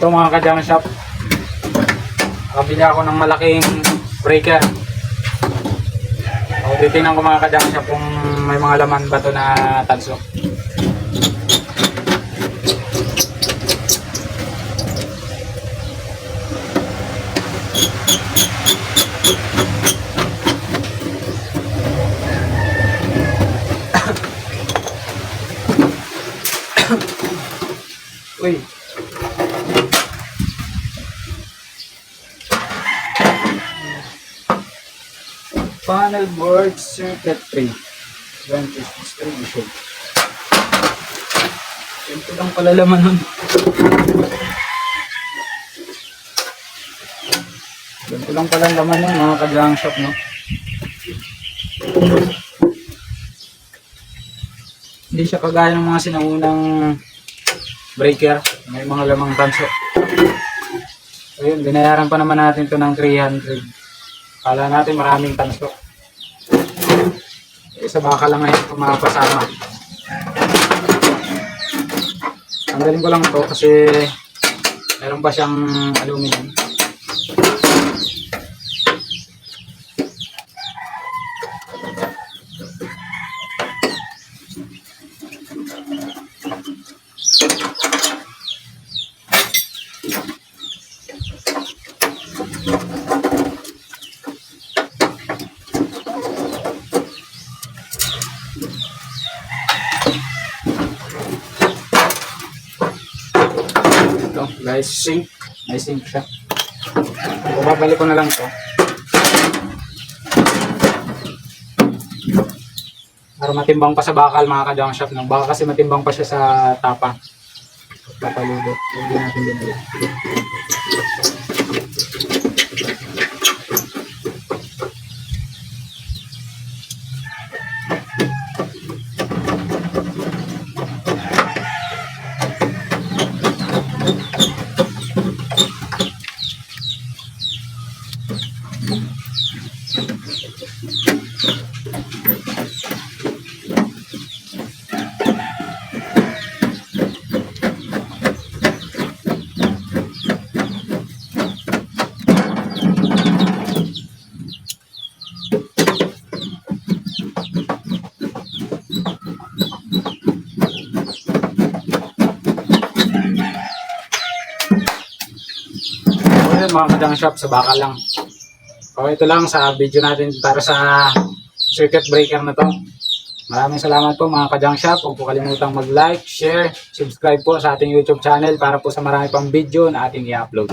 Ito mga ka-junk shop, nakabili ako ng malaking breaker. So, titingnan ko mga ka-junk shop kung may mga laman ba ito na tanso. Uy. Panel board circuit 3 distribution. Ito lang pala laman nun. Ito lang pala laman nun mga ka-junk shop, no? Hindi siya kagaya ng mga sinaunang breaker, may mga lamang tanso. So yun, binayaran pa naman natin ito ng 300. Kala natin maraming tanso. Sa baka lang ngayon ito makapasama. Tanggalin ko lang ito kasi meron pa siyang aluminum. Ito guys, sink. May sink siya. Babalik ko na lang ito para matimbang pa sa bakal mga ka-junk shop. Baka kasi matimbang pa siya sa tapa. Papaludo. Hindi natin dinala. Mga ka-junk shop, sa bakal lang. So ito lang sa video natin para sa circuit breaker na to. Maraming salamat po mga ka-junk shop. Huwag po kalimutang mag-like, share, subscribe po sa ating YouTube channel para po sa marami pang video na ating i-upload.